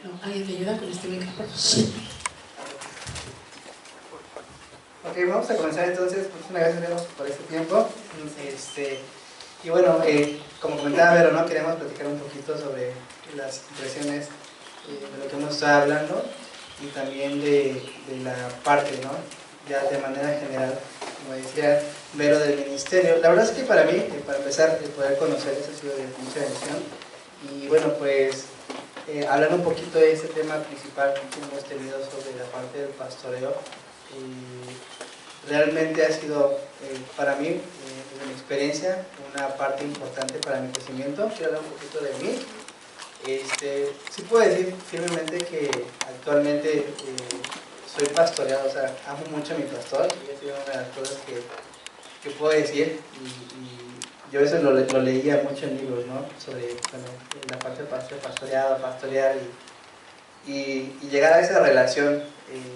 No, ¿alguien me ayuda con este micrófono? Sí. Ok, vamos a comenzar entonces. Muchas gracias, Vero, por este tiempo. Y bueno, como comentaba Vero, ¿no? Queremos platicar un poquito sobre las impresiones de lo que hemos estado hablando y también de la parte, ¿no? Ya de manera general, como decía Vero, del ministerio. La verdad es que para mí, para empezar, poder conocerles ha sido de mucha bendición. Y bueno, pues hablar un poquito de este tema principal que hemos tenido sobre la parte del pastoreo. Realmente ha sido para mí, desde mi experiencia, una parte importante para mi crecimiento. Quiero hablar un poquito de mí. Sí puedo decir firmemente que actualmente soy pastoreado, o sea, amo mucho a mi pastor, y ha sido una de las cosas que puedo decir, y yo a veces lo leía mucho en libros, ¿no? Sobre la parte de pastoreado, pastorear, y llegar a esa relación,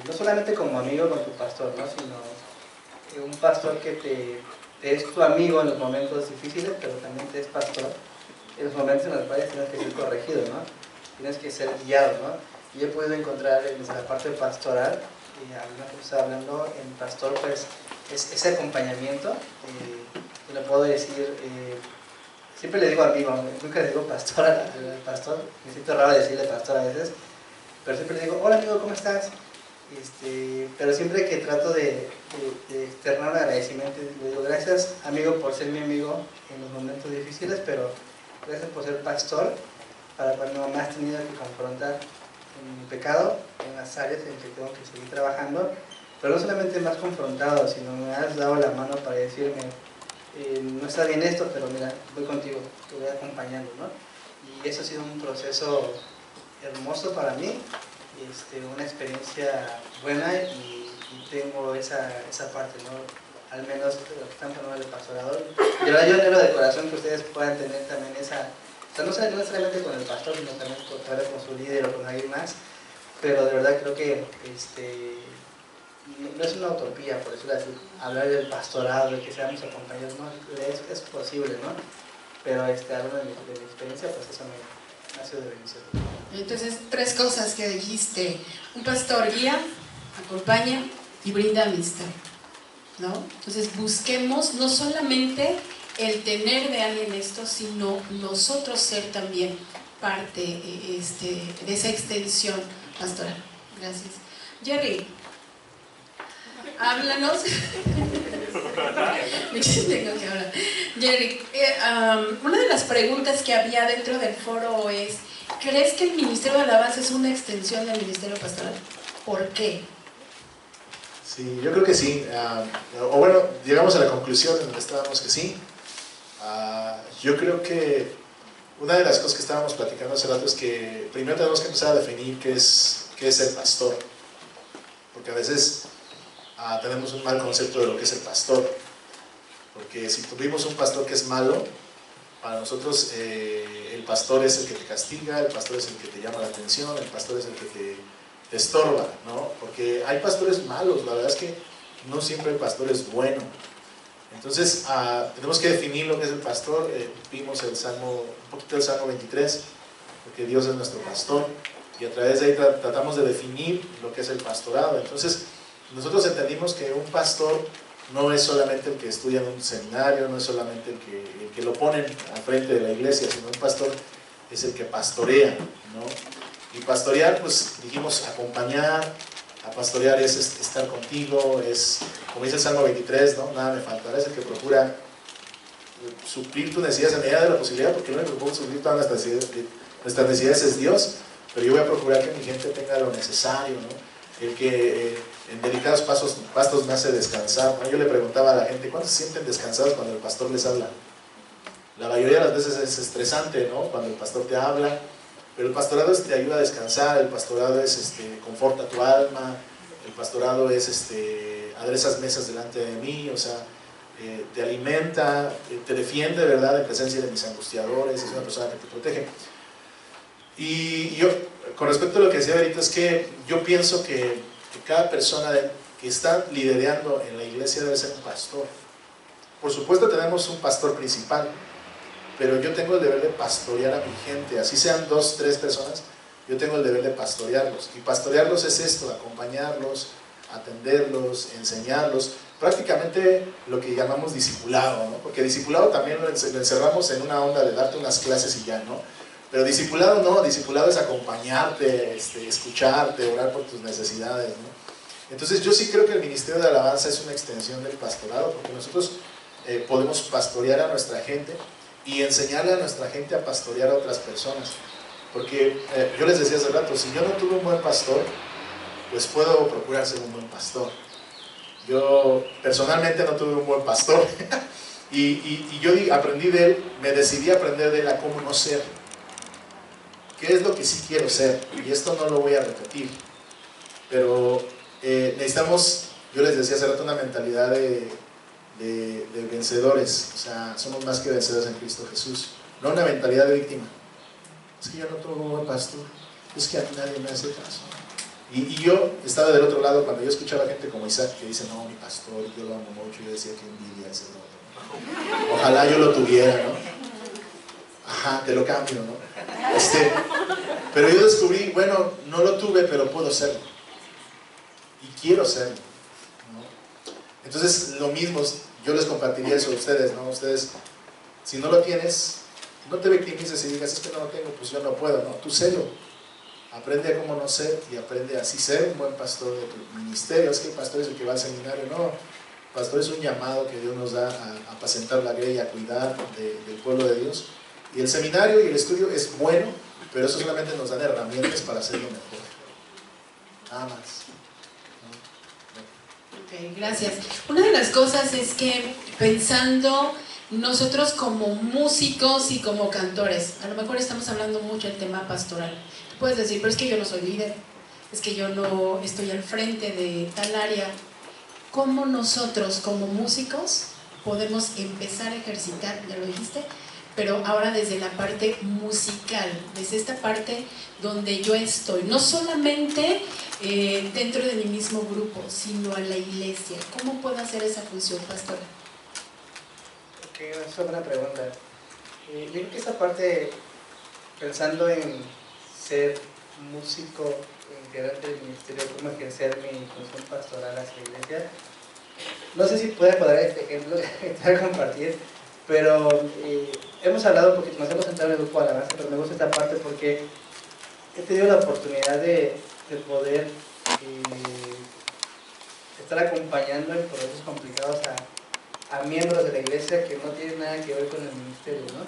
no solamente como amigo con tu pastor, ¿no? Sino un pastor que te es tu amigo en los momentos difíciles, pero también te es pastor en los momentos en los cuales tienes que ser corregido, ¿no? Tienes que ser guiado, ¿no? Y he podido encontrar en la parte pastoral, hablando en pastor, pues es ese acompañamiento, y lo puedo decir, siempre le digo amigo, nunca le digo pastor al pastor, me siento raro decirle pastor a veces, pero siempre le digo, hola amigo, ¿cómo estás? Pero siempre que trato de externar un agradecimiento, le digo, gracias amigo por ser mi amigo en los momentos difíciles, pero gracias por ser pastor, para cuando me has tenido que confrontar en mi pecado, en las áreas en que tengo que seguir trabajando, pero no solamente me has confrontado, sino me has dado la mano para decirme, no está bien esto, pero mira, voy contigo, te voy acompañando, ¿no? Y eso ha sido un proceso hermoso para mí, una experiencia buena, y tengo esa parte, ¿no? Al menos los que están hablando del pastorado. De verdad yo anhelo de corazón que ustedes puedan tener también esa, o sea, no necesariamente con el pastor, sino también con su líder o con alguien más, pero de verdad creo que no es una utopía, por decirlo así, hablar del pastorado, de que seamos acompañados, no, es posible, ¿no? Pero hablando de mi experiencia, pues eso me ha sido de bendición. Entonces, 3 cosas que dijiste: un pastor guía, acompaña y brinda amistad, ¿no? Entonces busquemos no solamente el tener de alguien esto, sino nosotros ser también parte de esa extensión pastoral. Gracias. Jerry, háblanos. Tengo que hablar. Jerry, una de las preguntas que había dentro del foro es: ¿crees que el Ministerio de Alabanza es una extensión del Ministerio Pastoral? ¿Por qué? Sí, yo creo que sí. O bueno, llegamos a la conclusión en donde estábamos que sí. Yo creo que una de las cosas que estábamos platicando hace rato es que primero tenemos que empezar a definir qué es el pastor. Porque a veces tenemos un mal concepto de lo que es el pastor. Porque si tuvimos un pastor que es malo, para nosotros el pastor es el que te castiga, el pastor es el que te llama la atención, el pastor es el que te estorba, ¿no? Porque hay pastores malos, la verdad es que no siempre el pastor es bueno. Entonces tenemos que definir lo que es el pastor. Vimos un poquito el Salmo 23, porque Dios es nuestro pastor, y a través de ahí tratamos de definir lo que es el pastorado. Entonces nosotros entendimos que un pastor no es solamente el que estudia en un seminario, no es solamente el que lo ponen al frente de la iglesia, sino un pastor es el que pastorea, ¿no? Y pastorear, pues dijimos, acompañar. A pastorear es estar contigo, es, como dice el Salmo 23, ¿no? Nada me faltará, es el que procura suplir tus necesidades en medida de la posibilidad, porque lo único que puede suplir todas nuestras necesidades es Dios, pero yo voy a procurar que mi gente tenga lo necesario, ¿no? El que en delicados pastos me hace descansar, ¿no? Yo le preguntaba a la gente, ¿cuántos se sienten descansados cuando el pastor les habla? La mayoría de las veces es estresante, ¿no? Cuando el pastor te habla, pero el pastorado te ayuda a descansar, el pastorado es conforta tu alma, el pastorado es aderezas mesas delante de mí, o sea, te alimenta, te defiende, ¿verdad?, en presencia de mis angustiadores, es una persona que te protege. Y yo, con respecto a lo que decía ahorita, es que yo pienso que cada persona que está liderando en la iglesia debe ser un pastor. Por supuesto tenemos un pastor principal, pero yo tengo el deber de pastorear a mi gente, así sean 2, 3 personas, yo tengo el deber de pastorearlos. Y pastorearlos es esto, acompañarlos, atenderlos, enseñarlos, prácticamente lo que llamamos discipulado, ¿no? Porque discipulado también lo encerramos en una onda de darte unas clases y ya, ¿no? Pero discipulado no, discipulado es acompañarte, escucharte, orar por tus necesidades, ¿no? Entonces yo sí creo que el ministerio de alabanza es una extensión del pastorado, porque nosotros podemos pastorear a nuestra gente y enseñarle a nuestra gente a pastorear a otras personas. Porque yo les decía hace rato, si yo no tuve un buen pastor, pues puedo procurar ser un buen pastor. Yo personalmente no tuve un buen pastor y yo aprendí de él, me decidí a aprender de él a cómo no ser. ¿Qué es lo que sí quiero ser? Y esto no lo voy a repetir, pero necesitamos, yo les decía hace rato, una mentalidad de vencedores. O sea, somos más que vencedores en Cristo Jesús, no una mentalidad de víctima. Es que yo no tuve un buen pastor, es que a nadie me hace caso. Y yo estaba del otro lado cuando yo escuchaba gente como Isaac que dice, no, mi pastor, yo lo amo mucho, yo decía que envidia ese otro. Ojalá yo lo tuviera, ¿no? Ajá, te lo cambio, ¿no? Pero yo descubrí, bueno, no lo tuve, pero puedo serlo. Y quiero serlo, ¿no? Entonces, lo mismo, yo les compartiría eso a ustedes, ¿no? Ustedes, si no lo tienes, no te victimices y digas, es que no lo tengo, pues yo no puedo, ¿no? Tú sélo. Aprende a cómo no ser y aprende a así ser un buen pastor de tu ministerio. Es que el pastor es el que va al seminario, no. Pastor es un llamado que Dios nos da a apacentar la grey, a cuidar del pueblo de Dios. Y el seminario y el estudio es bueno, pero eso solamente nos dan herramientas para hacerlo mejor. Nada más. Ok, gracias. Una de las cosas es que pensando nosotros como músicos y como cantores, a lo mejor estamos hablando mucho del tema pastoral. Puedes decir, pero es que yo no soy líder, es que yo no estoy al frente de tal área. ¿Cómo nosotros como músicos podemos empezar a ejercitar, ya lo dijiste, pero ahora desde la parte musical, desde esta parte donde yo estoy, no solamente dentro de mi mismo grupo, sino a la iglesia? ¿Cómo puedo hacer esa función, pastora? Ok, esa es una buena pregunta. Yo creo que esta parte, pensando en ser músico, integrante del ministerio, cómo ejercer mi función pastoral hacia la iglesia, no sé si puede poner este ejemplo que compartir, pero hemos hablado porque nos hemos entrado en el grupo de alabanza, pero me gusta esta parte porque he tenido la oportunidad de poder estar acompañando en procesos complicados a miembros de la iglesia que no tienen nada que ver con el ministerio, ¿no?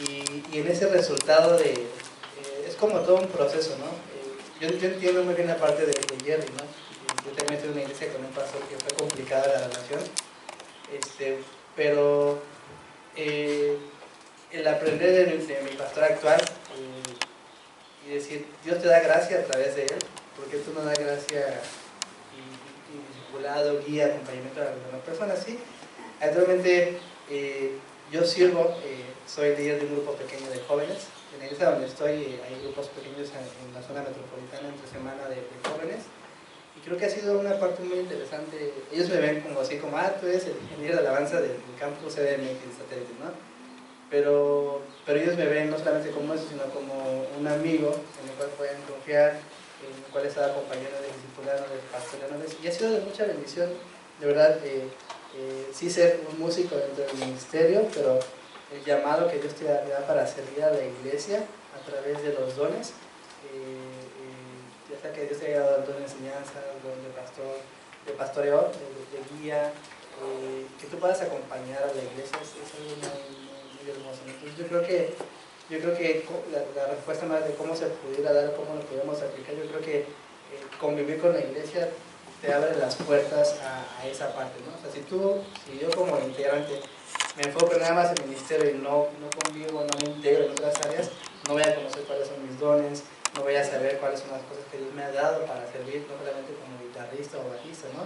Y en ese resultado es como todo un proceso, ¿no? Yo entiendo muy bien la parte de Jerry, ¿no? Yo también estoy en una iglesia con un pastor que fue complicada la relación, pero el aprender de mi pastor actual y decir, Dios te da gracia a través de él, porque tú no das gracia y discipulado, guía, acompañamiento a las demás personas, ¿sí? Actualmente yo sirvo, soy líder de un grupo pequeño de jóvenes. En la iglesia donde estoy hay grupos pequeños en la zona metropolitana entre semana de jóvenes, y creo que ha sido una parte muy interesante. Ellos me ven como así, como, tú eres el líder de alabanza del campus CDMX satélite, ¿no? Pero ellos me ven no solamente como eso, sino como un amigo en el cual pueden confiar, en el cual estaba acompañando de discipulado, de pastorándoles, y ha sido de mucha bendición, de verdad. Sí, ser un músico dentro del ministerio, pero el llamado que Dios te da para servir a la iglesia a través de los dones, ya sea que Dios te haya dado el don de enseñanza, el don de pastoreo, de guía, que tú puedas acompañar a la iglesia, es algo muy hermoso. Entonces yo creo que la respuesta más de cómo se pudiera dar, cómo lo podemos aplicar, yo creo que convivir con la iglesia te abre las puertas a esa parte, ¿no? O sea, si yo como integrante me enfoco nada más en el ministerio y no convivo, no me integro en otras áreas, no voy a conocer cuáles son mis dones, no voy a saber cuáles son las cosas que Dios me ha dado para servir, no solamente como guitarrista o bajista, ¿no?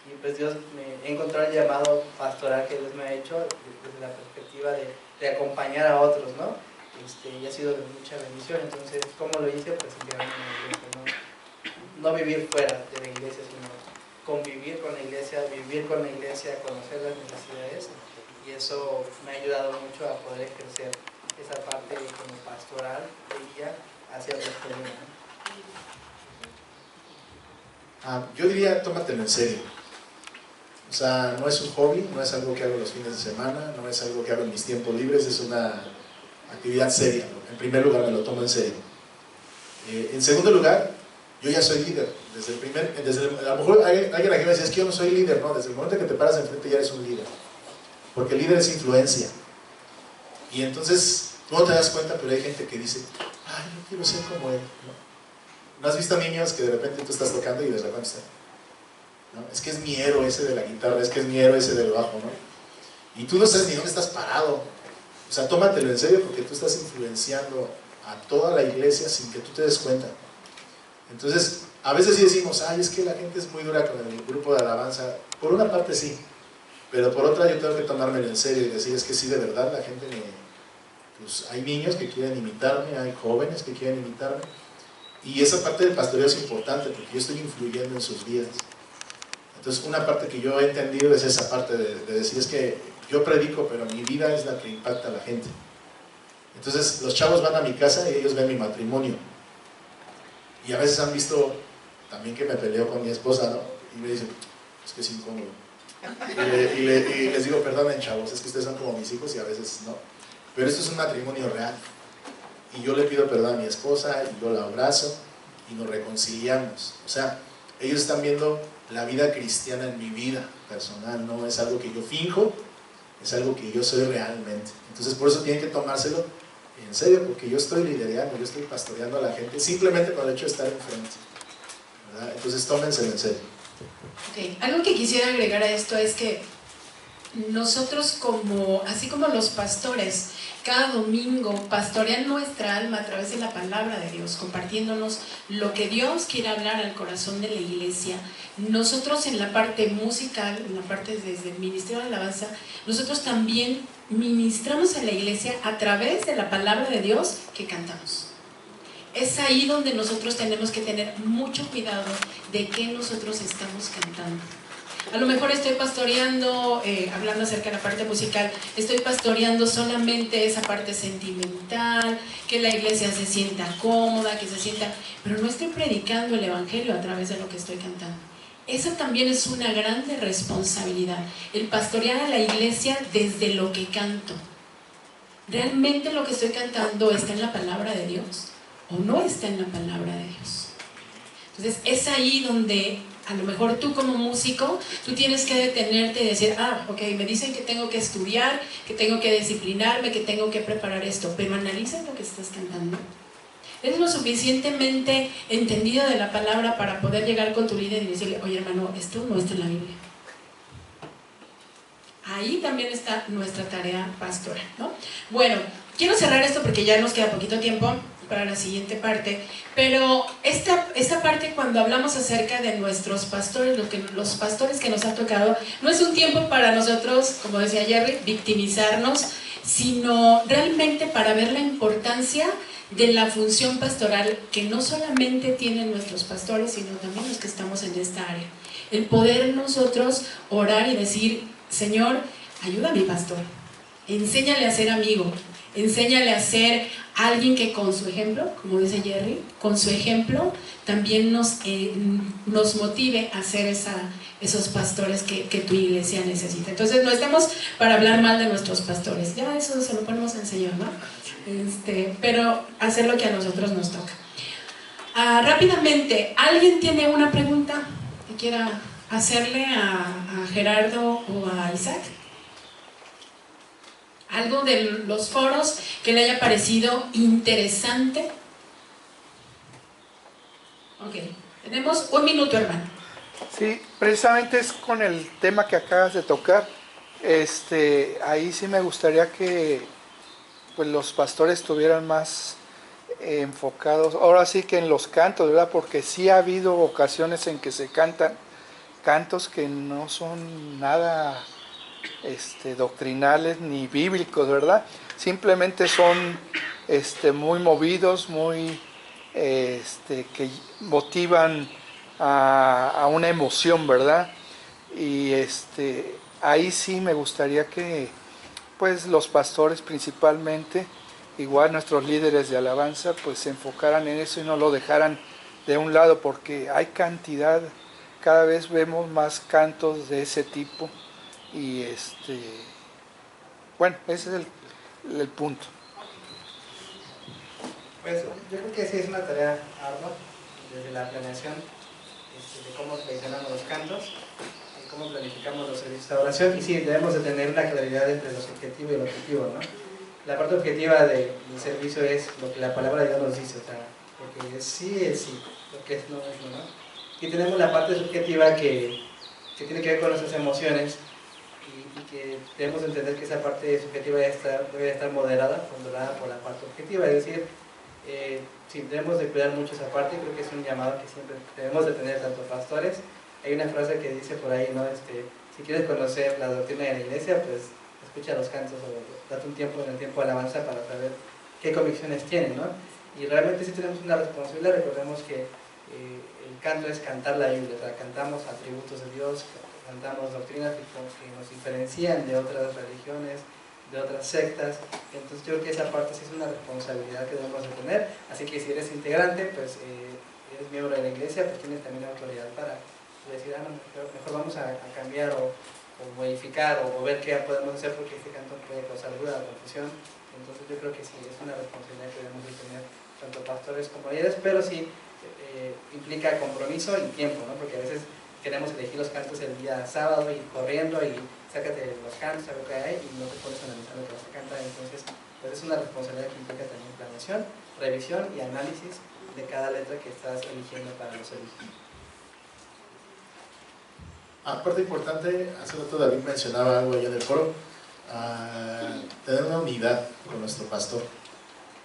Y pues Dios me encontró el llamado pastoral que Dios me ha hecho desde la perspectiva de acompañar a otros, ¿no? Y ha sido de mucha bendición. Entonces, ¿cómo lo hice? Pues enviarme a la iglesia, ¿no? No vivir fuera de la iglesia, sino convivir con la iglesia, vivir con la iglesia, conocer las necesidades, y eso me ha ayudado mucho a poder ejercer esa parte como pastoral de guía hacia otros problemas, ¿no? Yo diría, tómatelo en serio. O sea, no es un hobby, no es algo que hago los fines de semana, no es algo que hago en mis tiempos libres, es una actividad seria, ¿no? En primer lugar, me lo tomo en serio. En segundo lugar, yo ya soy líder. A lo mejor alguien aquí me dice, es que yo no soy líder, no, desde el momento que te paras enfrente ya eres un líder. Porque el líder es influencia. Y entonces, no te das cuenta, pero hay gente que dice, ay, yo quiero ser como él, ¿no? ¿No has visto niños que de repente tú estás tocando y de repente están, ¿no? Es que es mi héroe ese de la guitarra, es que es mi héroe ese del bajo, ¿no? Y tú no sabes ni dónde estás parado. O sea, tómatelo en serio porque tú estás influenciando a toda la iglesia sin que tú te des cuenta. Entonces, a veces sí decimos, ay, es que la gente es muy dura con el grupo de alabanza. Por una parte sí, pero por otra yo tengo que tomármelo en serio y decir, es que sí, de verdad, la gente pues hay niños que quieren imitarme, hay jóvenes que quieren imitarme. Y esa parte del pastoreo es importante porque yo estoy influyendo en sus vidas. Entonces, una parte que yo he entendido es esa parte de decir, es que yo predico, pero mi vida es la que impacta a la gente. Entonces, los chavos van a mi casa y ellos ven mi matrimonio. Y a veces han visto también que me peleo con mi esposa, ¿no? Y me dicen, es que es incómodo. Y les digo, perdonen, chavos, es que ustedes son como mis hijos y a veces no. Pero esto es un matrimonio real. Y yo le pido perdón a mi esposa y yo la abrazo y nos reconciliamos. O sea, ellos están viendo la vida cristiana en mi vida personal, no es algo que yo finjo, es algo que yo soy realmente. Entonces por eso tienen que tomárselo en serio, porque yo estoy liderando, yo estoy pastoreando a la gente simplemente con el hecho de estar enfrente, ¿verdad? Entonces tómenselo en serio. Okay. Algo que quisiera agregar a esto es que nosotros así como los pastores, cada domingo pastorean nuestra alma a través de la palabra de Dios, compartiéndonos lo que Dios quiere hablar al corazón de la iglesia. Nosotros en la parte musical, en la parte desde el Ministerio de Alabanza, nosotros también ministramos a la iglesia a través de la palabra de Dios que cantamos. Es ahí donde nosotros tenemos que tener mucho cuidado de qué nosotros estamos cantando. A lo mejor estoy pastoreando, hablando acerca de la parte musical, estoy pastoreando solamente esa parte sentimental, que la iglesia se sienta cómoda, que se sienta, pero no estoy predicando el evangelio a través de lo que estoy cantando. Esa también es una grande responsabilidad, el pastorear a la iglesia desde lo que canto. ¿Realmente lo que estoy cantando está en la palabra de Dios o no está en la palabra de Dios? Entonces es ahí donde a lo mejor tú como músico, tú tienes que detenerte y decir, ok, me dicen que tengo que estudiar, que tengo que disciplinarme, que tengo que preparar esto, pero analiza lo que estás cantando. ¿Eres lo suficientemente entendido de la palabra para poder llegar con tu líder y decirle, oye hermano, esto no está en la Biblia? Ahí también está nuestra tarea pastoral, ¿no? Bueno, quiero cerrar esto porque ya nos queda poquito tiempo para la siguiente parte, pero esta parte cuando hablamos acerca de nuestros pastores, los pastores que nos ha tocado, no es un tiempo para nosotros, como decía Jerry, victimizarnos, sino realmente para ver la importancia de la función pastoral que no solamente tienen nuestros pastores, sino también los que estamos en esta área. El poder nosotros orar y decir, Señor, ayuda a mi pastor, enséñale a ser amigo, enséñale a ser alguien que con su ejemplo, como dice Jerry, con su ejemplo también nos motive a ser esos pastores que tu iglesia necesita. Entonces no estamos para hablar mal de nuestros pastores, ya eso se lo ponemos al Señor, ¿no? Pero hacer lo que a nosotros nos toca. Rápidamente, ¿alguien tiene una pregunta que quiera hacerle a Gerardo o a Isaac? ¿Algo de los foros que le haya parecido interesante? Ok, tenemos un minuto, hermano. Sí, precisamente es con el tema que acabas de tocar. Ahí sí me gustaría que pues, los pastores estuvieran más enfocados, ahora sí que en los cantos, ¿verdad? Porque sí ha habido ocasiones en que se cantan cantos que no son nada doctrinales ni bíblicos, ¿verdad? Simplemente son muy movidos, muy que motivan a una emoción, ¿verdad? Y ahí sí me gustaría que pues los pastores principalmente igual nuestros líderes de alabanza pues se enfocaran en eso y no lo dejaran de un lado, porque hay cantidad, cada vez vemos más cantos de ese tipo y bueno, ese es el punto. Pues yo creo que sí es una tarea ardua desde la planeación de cómo seleccionamos los cantos, de cómo planificamos los servicios de adoración, y sí, debemos de tener una claridad entre lo subjetivo y lo objetivo, ¿no? La parte objetiva del servicio es lo que la palabra de Dios nos dice, o sea, lo que es sí, lo que es no es no, ¿no? Y tenemos la parte subjetiva que tiene que ver con nuestras emociones, y que debemos entender que esa parte subjetiva debe estar moderada, controlada por la parte objetiva, es decir, sí, debemos de cuidar mucho esa parte. Creo que es un llamado que siempre debemos de tener tanto pastores. Hay una frase que dice por ahí, ¿no? Si quieres conocer la doctrina de la iglesia, pues escucha los cantos o date un tiempo en el tiempo de alabanza para saber qué convicciones tienen, ¿no? Y realmente sí tenemos una responsabilidad. Recordemos que el canto es cantar la Biblia, o sea, cantamos atributos de Dios, cantamos doctrinas que nos diferencian de otras religiones, de otras sectas. Entonces yo creo que esa parte sí es una responsabilidad que debemos de tener, así que si eres integrante, pues eres miembro de la iglesia, pues tienes también la autoridad para decir, no, mejor vamos a cambiar o modificar o ver qué podemos hacer, porque este canto puede causar duda o confusión. Entonces yo creo que sí es una responsabilidad que debemos de tener tanto pastores como líderes, pero sí implica compromiso y tiempo, ¿no? Porque a veces queremos elegir los cantos el día sábado y corriendo y sácate los cantos, a ver qué hay, y no te pones a analizar lo que vas a cantar. Entonces, pues es una responsabilidad que implica también planeación, revisión y análisis de cada letra que estás eligiendo para los servicios. Aparte importante, hace rato David mencionaba algo allá en el foro, tener una unidad con nuestro pastor,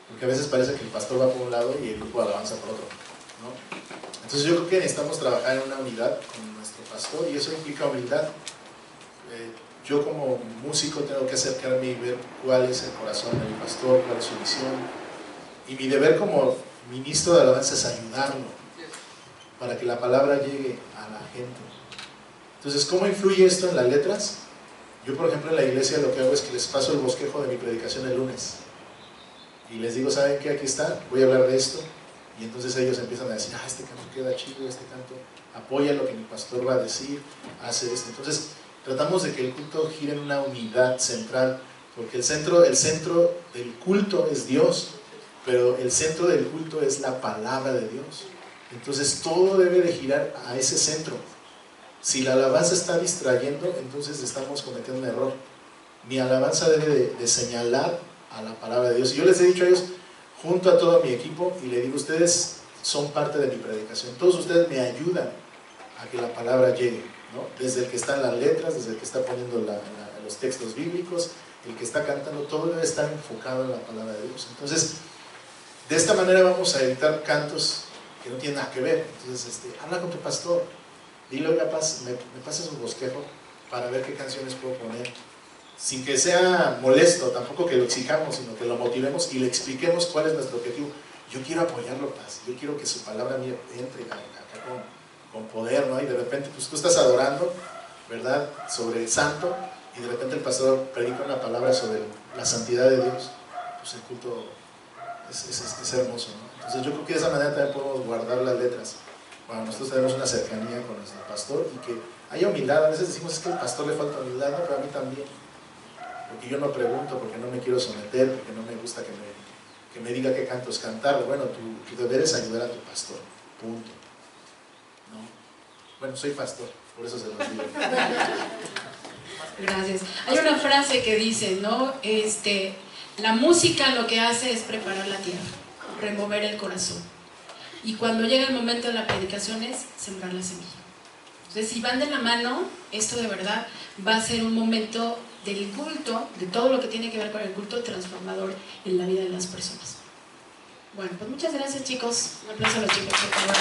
porque a veces parece que el pastor va por un lado y el grupo de alabanza por otro, ¿no? Entonces yo creo que necesitamos trabajar en una unidad con nuestro pastor, y eso implica humildad. Yo como músico tengo que acercarme y ver cuál es el corazón de mi pastor, cuál es su visión, y mi deber como ministro de alabanza es ayudarlo para que la palabra llegue a la gente. Entonces, ¿cómo influye esto en las letras? Yo, por ejemplo, en la iglesia lo que hago es que les paso el bosquejo de mi predicación el lunes y les digo, ¿saben qué? Aquí está, voy a hablar de esto, y entonces ellos empiezan a decir, este canto queda chido, este canto apoya lo que mi pastor va a decir, hace esto. Entonces tratamos de que el culto gire en una unidad central, porque el centro del culto es Dios, pero el centro del culto es la palabra de Dios. Entonces todo debe de girar a ese centro. Si la alabanza está distrayendo, entonces estamos cometiendo un error. Mi alabanza debe de señalar a la palabra de Dios. Y yo les he dicho a ellos, junto a todo mi equipo, y le digo, ustedes son parte de mi predicación, todos ustedes me ayudan a que la palabra llegue, ¿no? Desde el que está en las letras, desde el que está poniendo los textos bíblicos, el que está cantando, todo debe estar enfocado en la palabra de Dios. Entonces, de esta manera vamos a evitar cantos que no tienen nada que ver. Entonces, habla con tu pastor, dile, oiga, me pasas un bosquejo para ver qué canciones puedo poner, sin que sea molesto, tampoco que lo exijamos, sino que lo motivemos y le expliquemos cuál es nuestro objetivo. Yo quiero apoyarlo, Paz, yo quiero que su palabra mía entre acá con poder, ¿no? Y de repente, pues tú estás adorando, ¿verdad?, sobre el santo, y de repente el pastor predica una palabra sobre la santidad de Dios, pues el culto es hermoso, ¿no? Entonces yo creo que de esa manera también podemos guardar las letras, cuando nosotros tenemos una cercanía con nuestro pastor, y que haya humildad. A veces decimos, es que al pastor le falta humildad, no, pero a mí también, porque yo no pregunto, porque no me quiero someter, porque no me gusta que me diga qué cantos cantar. Bueno, tu deber es ayudar a tu pastor, punto, ¿no? Bueno, soy pastor, por eso se los digo. Gracias. Hay una frase que dice, ¿no? La música lo que hace es preparar la tierra, remover el corazón. Y cuando llega el momento de la predicación es sembrar la semilla. Entonces, si van de la mano, esto de verdad va a ser un momento del culto, de todo lo que tiene que ver con el culto, transformador en la vida de las personas. Bueno, pues muchas gracias, chicos. Un aplauso a los chicos, por favor.